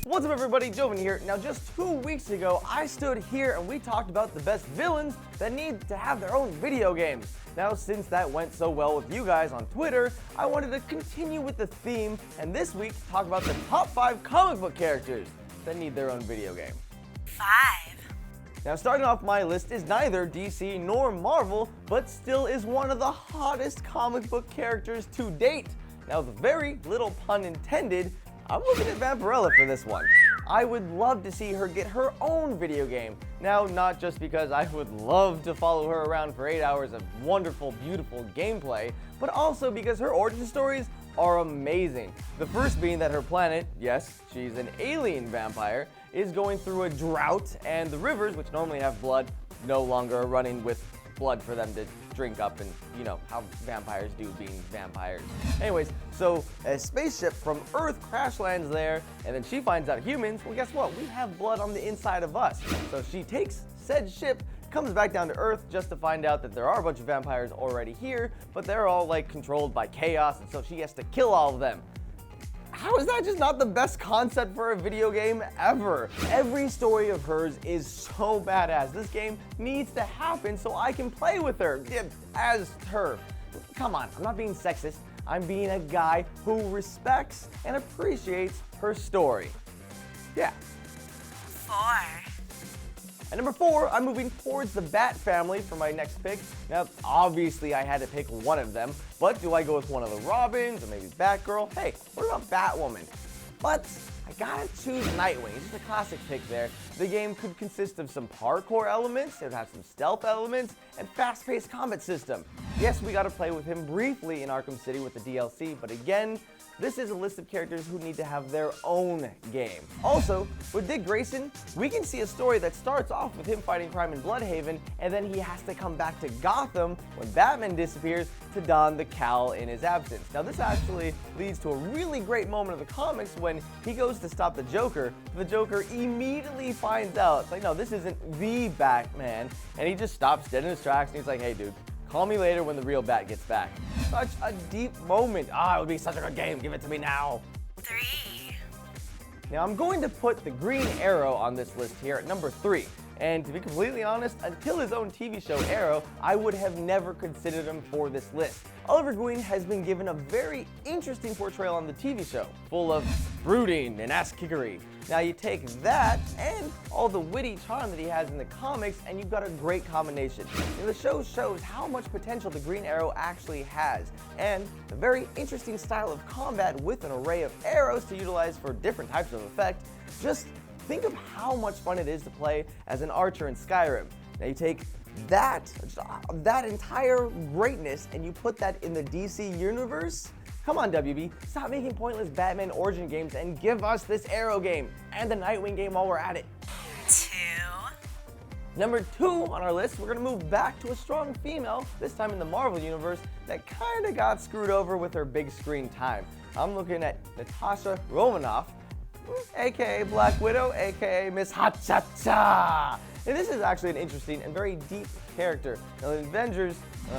What's up everybody, Joven here. Now just 2 weeks ago, I stood here and we talked about the best villains that need to have their own video games. Now since that went so well with you guys on Twitter, I wanted to continue with the theme and this week talk about the top 5 comic book characters that need their own video game. 5. Now starting off my list is neither DC nor Marvel, but still is one of the hottest comic book characters to date. Now with very little pun intended, I'm looking at Barela for this one. I would love to see her get her own video game. Now, not just because I would love to follow her around for 8 hours of wonderful, beautiful gameplay, but also because her origin stories are amazing. The first being that her planet, yes, she's an alien vampire, is going through a drought, and the rivers, which normally have blood, no longer are running with blood for them to drink up, and you know how vampires do being vampires. Anyways, so a spaceship from Earth crash lands there, and then she finds out humans, well guess what, we have blood on the inside of us. So she takes said ship, comes back down to Earth just to find out that there are a bunch of vampires already here, but they're all like controlled by chaos, and so she has to kill all of them. How is that just not the best concept for a video game ever? Every story of hers is so badass. This game needs to happen so I can play with her, as her. Come on, I'm not being sexist. I'm being a guy who respects and appreciates her story. Yeah. 4. At number 4, I'm moving towards the Bat family for my next pick. Now, obviously I had to pick one of them, but do I go with one of the Robins or maybe Batgirl? Hey, what about Batwoman? But I gotta choose Nightwing. It's just a classic pick there. The game could consist of some parkour elements, it would have some stealth elements, and fast-paced combat system. Yes, we got to play with him briefly in Arkham City with the DLC, but again, this is a list of characters who need to have their own game. Also, with Dick Grayson, we can see a story that starts off with him fighting crime in Bloodhaven, and then he has to come back to Gotham when Batman disappears to don the cowl in his absence. Now this actually leads to a really great moment of the comics when he goes to stop the Joker immediately finds out, it's like, no, this isn't the Batman, and he just stops dead in his tracks and he's like, hey dude, call me later when the real Bat gets back. Such a deep moment. It would be such a good game. Give it to me now. 3. Now I'm going to put the Green Arrow on this list here at number 3. And to be completely honest, until his own TV show Arrow, I would have never considered him for this list. Oliver Queen has been given a very interesting portrayal on the TV show, full of brooding and ass-kickery. Now you take that and all the witty charm that he has in the comics and you've got a great combination. And the show shows how much potential the Green Arrow actually has, and a very interesting style of combat with an array of arrows to utilize for different types of effect. Just think of how much fun it is to play as an archer in Skyrim. Now you take that entire greatness and you put that in the DC universe. Come on WB, stop making pointless Batman origin games and give us this Arrow game and the Nightwing game while we're at it. 2. Number 2 on our list, we're gonna move back to a strong female, this time in the Marvel universe, that kinda got screwed over with her big screen time. I'm looking at Natasha Romanoff, aka Black Widow, aka Miss Ha-Cha-Cha. And this is actually an interesting and very deep character. Now the Avengers,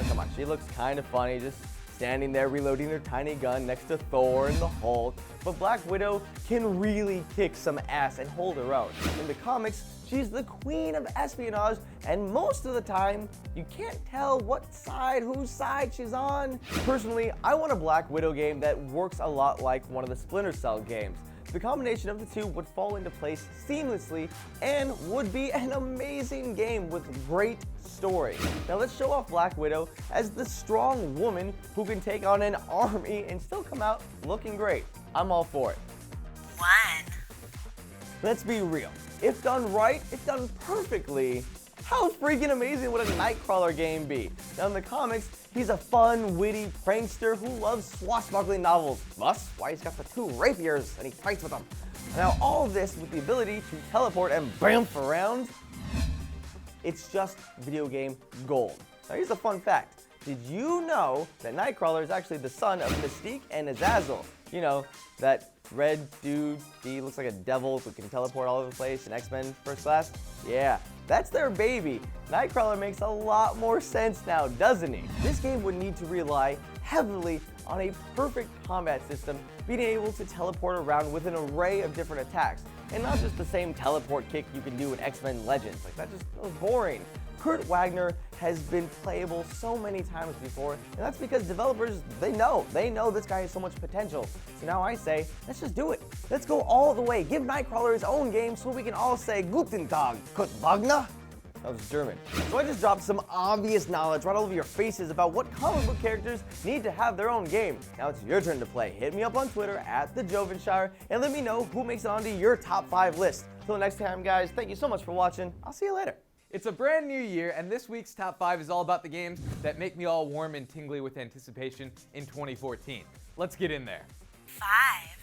come on, she looks kind of funny, just standing there reloading her tiny gun next to Thor and the Hulk. But Black Widow can really kick some ass and hold her own. In the comics, she's the queen of espionage, and most of the time, you can't tell whose side she's on. Personally, I want a Black Widow game that works a lot like one of the Splinter Cell games. The combination of the two would fall into place seamlessly and would be an amazing game with great story. Now let's show off Black Widow as the strong woman who can take on an army and still come out looking great. I'm all for it. 1. Let's be real. If done right, if done perfectly, how freaking amazing would a Nightcrawler game be? Now in the comics, he's a fun, witty prankster who loves swashbuckling novels. Thus, why he's got the 2 rapiers and he fights with them. Now all of this with the ability to teleport and bamf around, it's just video game gold. Now here's a fun fact. Did you know that Nightcrawler is actually the son of Mystique and Azazel? You know, that red dude, he looks like a devil who can teleport all over the place in X-Men First Class? Yeah, that's their baby. Nightcrawler makes a lot more sense now, doesn't he? This game would need to rely heavily on a perfect combat system, being able to teleport around with an array of different attacks. and not just the same teleport kick you can do in X-Men Legends. Like, that was boring. Kurt Wagner has been playable so many times before, and that's because developers, they know this guy has so much potential. So now I say, let's just do it. Let's go all the way. Give Nightcrawler his own game so we can all say Guten Tag, Kurt Wagner. That was German. So I just dropped some obvious knowledge right all over your faces about what comic book characters need to have their own game. Now it's your turn to play. Hit me up on Twitter at the Jovenshire and let me know who makes it onto your top 5 list. Till next time, guys, thank you so much for watching. I'll see you later. It's a brand new year, and this week's top 5 is all about the games that make me all warm and tingly with anticipation in 2014. Let's get in there. 5.